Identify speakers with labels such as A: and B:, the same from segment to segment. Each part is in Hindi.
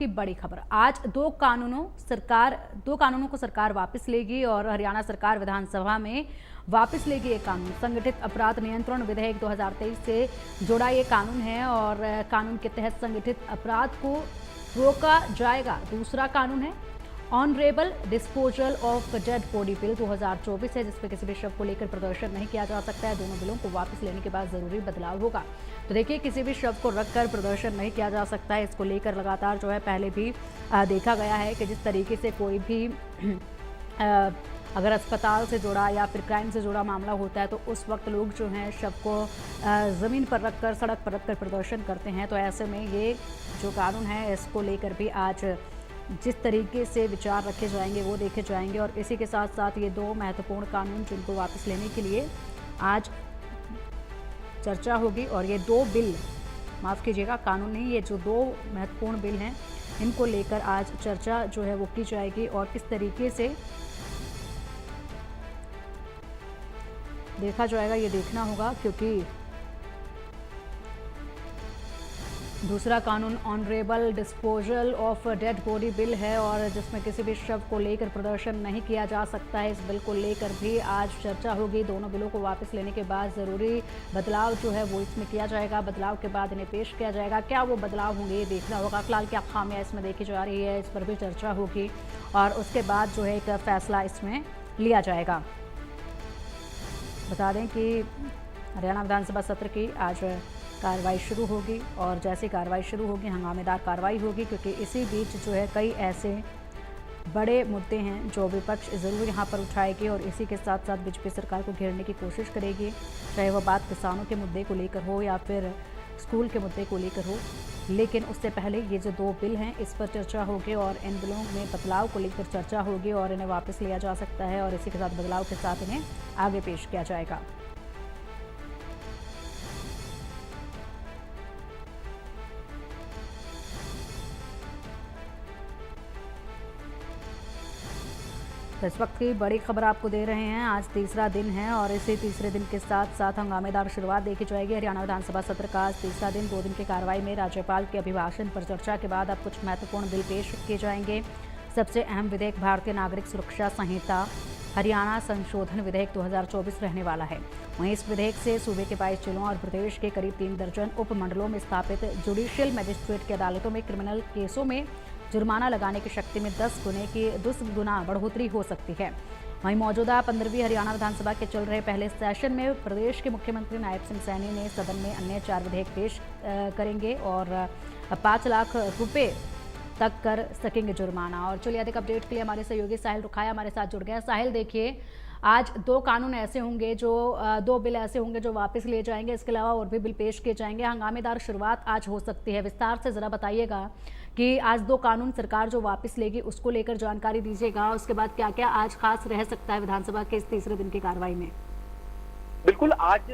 A: की बड़ी खबर। आज दो कानूनों को सरकार वापस लेगी और हरियाणा सरकार विधानसभा में वापस लेगी ये कानून। संगठित अपराध नियंत्रण विधेयक 2023 से जुड़ा ये कानून है और कानून के तहत संगठित अपराध को रोका जाएगा। दूसरा कानून है honourable disposal of dead body bill 2024 है, जिसमें किसी भी शव को लेकर प्रदर्शन नहीं किया जा सकता है। दोनों बिलों को वापस लेने के बाद जरूरी बदलाव होगा। तो देखिए, किसी भी शव को रखकर प्रदर्शन नहीं किया जा सकता है। इसको लेकर लगातार जो है पहले भी देखा गया है कि जिस तरीके से कोई भी अगर अस्पताल से जुड़ा या फिर क्राइम से जुड़ा मामला होता है तो उस वक्त लोग जो हैं शव को ज़मीन पर रखकर, सड़क पर रखकर प्रदर्शन करते हैं। तो ऐसे में ये जो कानून है इसको लेकर भी आज जिस तरीके से विचार रखे जाएंगे वो देखे जाएंगे। और इसी के साथ साथ ये दो महत्वपूर्ण कानून जिनको वापस लेने के लिए आज चर्चा होगी और ये दो बिल, माफ़ कीजिएगा कानून नहीं, ये जो दो महत्वपूर्ण बिल हैं इनको लेकर आज चर्चा जो है वो की जाएगी और किस तरीके से देखा जाएगा ये देखना होगा, क्योंकि दूसरा कानून honourable disposal of dead body bill है और जिसमें किसी भी शव को लेकर प्रदर्शन नहीं किया जा सकता है। इस बिल को लेकर भी आज चर्चा होगी। दोनों बिलों को वापस लेने के बाद ज़रूरी बदलाव जो है वो इसमें किया जाएगा। बदलाव के बाद इन्हें पेश किया जाएगा। क्या वो बदलाव होंगे ये देखना होगा। फिलहाल क्या खामियां इसमें देखी जा रही है, इस पर भी चर्चा होगी और उसके बाद जो है एक फैसला इसमें लिया जाएगा। बता दें कि हरियाणा विधानसभा सत्र की आज कार्रवाई शुरू होगी और जैसे कार्रवाई शुरू होगी हंगामेदार कार्रवाई होगी, क्योंकि इसी बीच जो है कई ऐसे बड़े मुद्दे हैं जो विपक्ष ज़रूर यहाँ पर उठाएगी और इसी के साथ साथ बीजेपी सरकार को घेरने की कोशिश करेगी, चाहे वह बात किसानों के मुद्दे को लेकर हो या फिर स्कूल के मुद्दे को लेकर हो। लेकिन उससे पहले ये जो दो बिल हैं इस पर चर्चा होगी और इन बिलों में बदलाव को लेकर चर्चा होगी और इन्हें वापस लिया जा सकता है और इसी के साथ बदलाव के साथ इन्हें आगे पेश किया जाएगा। तो इस वक्त की बड़ी खबर आपको दे रहे हैं। आज तीसरा दिन है और इसी तीसरे दिन के साथ साथ हंगामेदार शुरुआत देखी जाएगी। हरियाणा विधानसभा सत्र का आज तीसरा दिन, 2 दिन की कार्रवाई में राज्यपाल के अभिभाषण पर चर्चा के बाद अब कुछ महत्वपूर्ण बिल पेश किए जाएंगे। सबसे अहम विधेयक भारतीय नागरिक सुरक्षा संहिता हरियाणा संशोधन विधेयक 2024 रहने वाला है। वहीं इस विधेयक से सूबे के 22 जिलों और प्रदेश के करीब 3 दर्जन उपमंडलों में स्थापित जुडिशियल मजिस्ट्रेट की अदालतों में क्रिमिनल केसों में जुर्माना लगाने की शक्ति में 10 गुना बढ़ोतरी हो सकती है। वहीं मौजूदा 15वीं हरियाणा विधानसभा के चल रहे पहले सेशन में प्रदेश के मुख्यमंत्री नायब सिंह सैनी ने सदन में अन्य 4 विधेयक पेश करेंगे और 5 लाख रुपए तक कर सकेंगे जुर्माना। और चलिए अधिक अपडेट के लिए हमारे सहयोगी साहिल रुखाया हमारे साथ जुड़ गए। साहिल, देखिए, आज दो कानून ऐसे होंगे जो दो बिल ऐसे होंगे जो वापस लिए जाएंगे, इसके अलावा और भी बिल पेश किए जाएंगे। हंगामेदार शुरुआत आज हो सकती है। विस्तार से जरा बताइएगा कि आज दो कानून सरकार जो वापस लेगी उसको लेकर जानकारी दीजिएगा। उसके बाद क्या क्या आज खास रह सकता है विधानसभा के इस तीसरे दिन की कार्रवाई में।
B: बिल्कुल, आज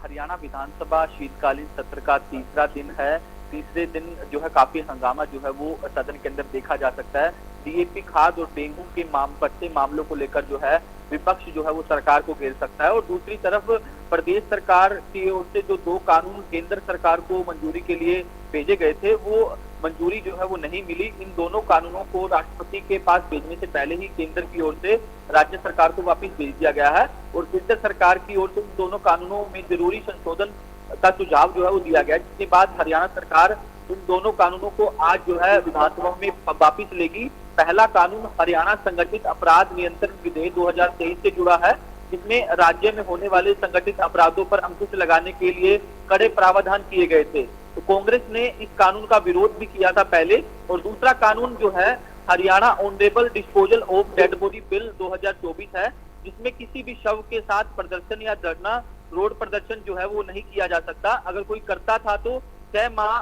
B: हरियाणा विधानसभा शीतकालीन सत्र का तीसरा दिन है। तीसरे दिन जो है काफी हंगामा जो है वो सदन के अंदर देखा जा सकता है। डीएपी खाद और डेंगू के बढ़ते मामलों को लेकर जो है विपक्ष जो है वो सरकार को घेर सकता है और दूसरी तरफ प्रदेश सरकार की ओर से जो 2 कानून केंद्र सरकार को मंजूरी के लिए भेजे गए थे वो मंजूरी जो है वो नहीं मिली। इन दोनों कानूनों को राष्ट्रपति के पास भेजने से पहले ही केंद्र की ओर से राज्य सरकार को वापस भेज दिया गया है और केंद्र सरकार की ओर से इन दोनों कानूनों में जरूरी संशोधन का सुझाव जो है वो दिया गया, जिसके बाद हरियाणा सरकार इन दोनों कानूनों को आज जो है विधानसभा में वापस लेगी। पहला कानून हरियाणा संगठित अपराध नियंत्रण विधेयक 2023 से जुड़ा है, जिसमें राज्य में होने वाले संगठित अपराधों पर अंकुश लगाने के लिए कड़े प्रावधान किए गए थे। तो कांग्रेस ने इस कानून का विरोध भी किया था पहले। और दूसरा कानून जो है Haryana honourable disposal of dead body bill 2024 है, जिसमें किसी भी शव के साथ प्रदर्शन या धरना, रोड प्रदर्शन जो है वो नहीं किया जा सकता। अगर कोई करता था तो 6 माह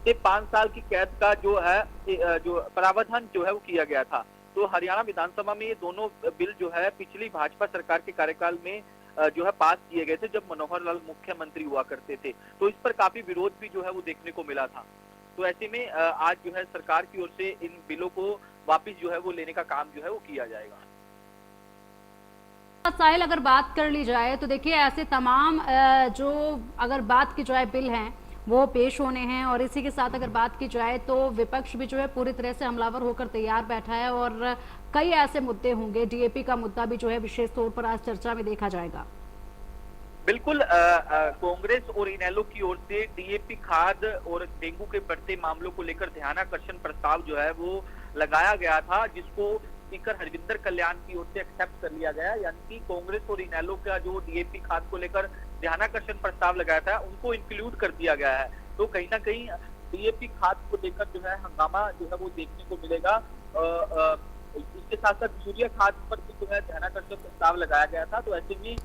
B: से 5 साल की कैद का जो है जो प्रावधान जो है वो किया गया था। तो हरियाणा विधानसभा में ये दोनों बिल जो है पिछली भाजपा सरकार के कार्यकाल में जो है पास किए गए थे, जब मनोहर लाल मुख्यमंत्री हुआ करते थे। तो इस पर काफी विरोध भी जो है वो देखने को मिला था। तो ऐसे में आज जो है सरकार की ओर से इन बिलों को वापस जो है वो लेने का काम जो है वो किया जाएगा।
A: साहिल, अगर बात कर ली जाए तो देखिए ऐसे तमाम जो अगर बात की जाए बिल हैं वो पेश होने हैं। और इसी के साथ अगर बात की जाए तो विपक्ष भी जो है पूरी तरह से हमलावर होकर तैयार बैठा है और कई ऐसे मुद्दे होंगे। डीएपी का मुद्दा भी जो है विशेष तौर पर आज चर्चा में देखा जाएगा।
B: बिल्कुल कांग्रेस और इनेलो की ओर से डीएपी खाद और डेंगू के बढ़ते मामलों को लेकर ध्यानाकर्षण प्रस्ताव जो है वो लगाया गया था, जिसको स्पीकर हरविंदर कल्याण की ओर से एक्सेप्ट कर लिया गया। यानी कि कांग्रेस और इनेलो का जो डीएपी खाद को लेकर ध्यानाकर्षण प्रस्ताव लगाया था उनको इंक्लूड कर दिया गया है। तो कहीं ना कहीं डीएपी खाद को लेकर जो है हंगामा जो है वो देखने को मिलेगा। इसके साथ साथ यूरिया खाद पर भी जो है ध्यानाकर्षण प्रस्ताव लगाया गया था। तो ऐसे में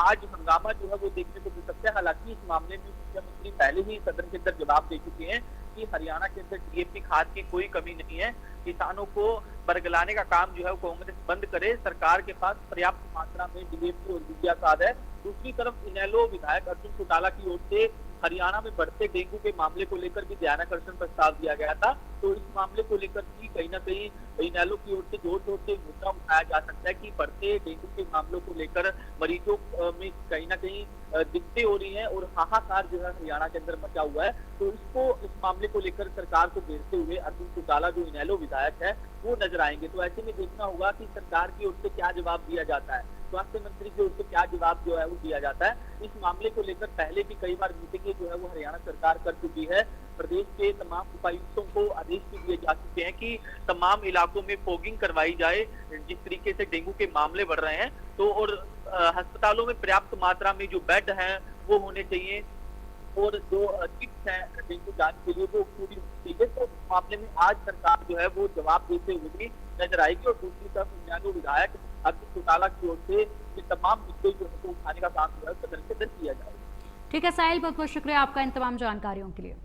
B: आज हंगामा जो है वो देखने को मिल सकता है। हालांकि इस मामले में मुख्यमंत्री पहले ही सदन के अंदर जवाब दे चुके हैं कि हरियाणा के अंदर डीएपी खाद की कोई कमी नहीं है। किसानों को बरगलाने का काम जो है वो कांग्रेस बंद करे। सरकार के पास पर्याप्त मात्रा में डीएपी और यूरिया खाद है। दूसरी तरफ इनेलो विधायक अर्जुन चौटाला की ओर से हरियाणा में बढ़ते डेंगू के मामले को लेकर भी ध्यानाकर्षण प्रस्ताव दिया गया था। तो इस मामले को लेकर भी कहीं ना कहीं इनेलो की ओर से जोर शोर से मुद्दा उठाया जा सकता है कि बढ़ते डेंगू के मामलों को लेकर मरीजों में कहीं ना कहीं दिक्कतें हो रही हैं और हाहाकार जो है हरियाणा के अंदर मचा हुआ है। तो इस मामले को लेकर सरकार को घेरते हुए अर्जुन चौटाला जो इनेलो विधायक है वो नजर आएंगे। तो ऐसे में देखना होगा कि सरकार की ओर से क्या जवाब दिया जाता है, स्वास्थ्य मंत्री की ओर से क्या जवाब जो है वो दिया जाता है। इस मामले को लेकर पहले भी कई बार मीटिंगें जो है वो हरियाणा सरकार कर चुकी है। प्रदेश के तमाम उपायुक्तों को आदेश भी दिए जा चुके हैं कि तमाम इलाकों में फॉगिंग करवाई जाए। जिस तरीके से डेंगू के मामले बढ़ रहे हैं तो और अस्पतालों में पर्याप्त मात्रा में जो बेड हैं वो होने चाहिए और जो किट्स हैं डेंगू जांच के लिए वो पूरी होनी चाहिए। तो इस मामले में आज सरकार जो है वो जवाब देते हुए भी नजर आएगी। और दूसरी तरफ इनेलो विधायक अर्जुन चौटाला की ओर से ये तमाम मुद्दे जो है उठाने का काम जो है सदन के अंदर किया जाएगा।
A: ठीक है साहिल, बहुत बहुत शुक्रिया आपका इन तमाम जानकारियों के लिए।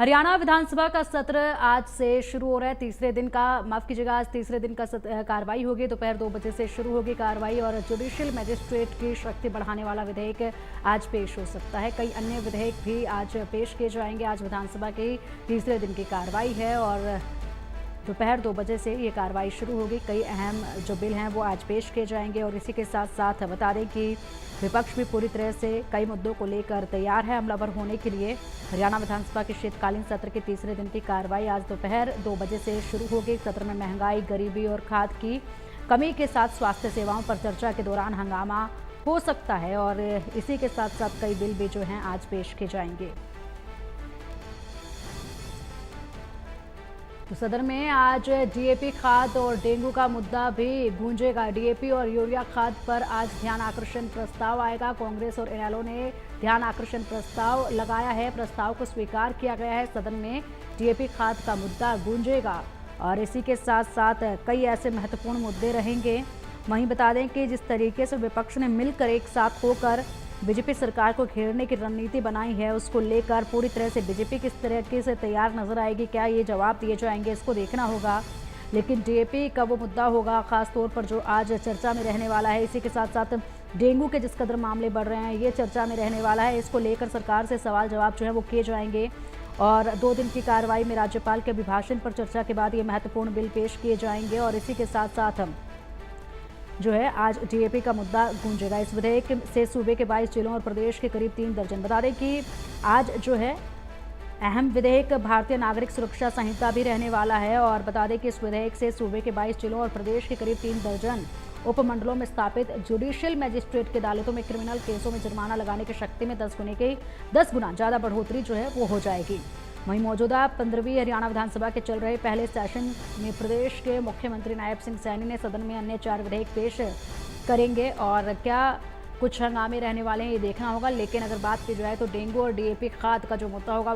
A: हरियाणा विधानसभा का सत्र आज से शुरू हो रहा है। तीसरे दिन का, माफ कीजिएगा, आज तीसरे दिन का कार्रवाई होगी। दोपहर 2 बजे से शुरू होगी कार्रवाई और जुडिशियल मजिस्ट्रेट की शक्ति बढ़ाने वाला विधेयक आज पेश हो सकता है। कई अन्य विधेयक भी आज पेश किए जाएंगे। आज विधानसभा की तीसरे दिन की कार्रवाई है और दोपहर 2 बजे से ये कार्रवाई शुरू होगी। कई अहम जो बिल हैं वो आज पेश किए जाएंगे और इसी के साथ साथ बता दें कि विपक्ष भी पूरी तरह से कई मुद्दों को लेकर तैयार है हमलावर होने के लिए। हरियाणा विधानसभा के शीतकालीन सत्र के तीसरे दिन की कार्रवाई आज दोपहर 2 बजे से शुरू होगी। सत्र में महंगाई, गरीबी और खाद की कमी के साथ स्वास्थ्य सेवाओं पर चर्चा के दौरान हंगामा हो सकता है और इसी के साथ साथ कई बिल भी जो हैं आज पेश किए जाएंगे। तो सदन में आज डीएपी खाद और डेंगू का मुद्दा भी गूंजेगा। डीएपी और यूरिया खाद पर आज ध्यान आकर्षण प्रस्ताव आएगा। कांग्रेस और इनेलो ने ध्यान आकर्षण प्रस्ताव लगाया है। प्रस्ताव को स्वीकार किया गया है। सदन में डीएपी खाद का मुद्दा गूंजेगा और इसी के साथ साथ कई ऐसे महत्वपूर्ण मुद्दे रहेंगे। वहीं बता दें कि जिस तरीके से विपक्ष ने मिलकर एक साथ होकर बीजेपी सरकार को घेरने की रणनीति बनाई है, उसको लेकर पूरी तरह से बीजेपी किस तरीके से तैयार नजर आएगी, क्या ये जवाब दिए जाएंगे, इसको देखना होगा। लेकिन डीएपी का वो मुद्दा होगा खास तौर पर जो आज चर्चा में रहने वाला है। इसी के साथ साथ डेंगू के जिस कदर मामले बढ़ रहे हैं ये चर्चा में रहने वाला है। इसको लेकर सरकार से सवाल जवाब जो है वो किए जाएंगे और 2 दिन की कार्रवाई में राज्यपाल के अभिभाषण पर चर्चा के बाद ये महत्वपूर्ण बिल पेश किए जाएंगे और इसी के साथ साथ जो है आज डीएपी का मुद्दा गूंजेगा। इस विधेयक से सूबे के 22 जिलों और प्रदेश के करीब 3 दर्जन, बता दें कि आज जो है अहम विधेयक भारतीय नागरिक सुरक्षा संहिता भी रहने वाला है और बता दें कि इस विधेयक से सूबे के 22 जिलों और प्रदेश के करीब 3 दर्जन उपमंडलों में स्थापित जुडिशियल मजिस्ट्रेट की अदालतों में क्रिमिनल केसों में जुर्माना लगाने की शक्ति में 10 गुना ज़्यादा बढ़ोतरी जो है वो हो जाएगी। वहीं मौजूदा 15वीं हरियाणा विधानसभा के चल रहे पहले सेशन में प्रदेश के मुख्यमंत्री नायब सिंह सैनी ने सदन में अन्य 4 विधेयक पेश करेंगे और क्या कुछ हंगामे रहने वाले हैं ये देखना होगा। लेकिन अगर बात की जाए तो डेंगू और डीएपी खाद का जो मुद्दा होगा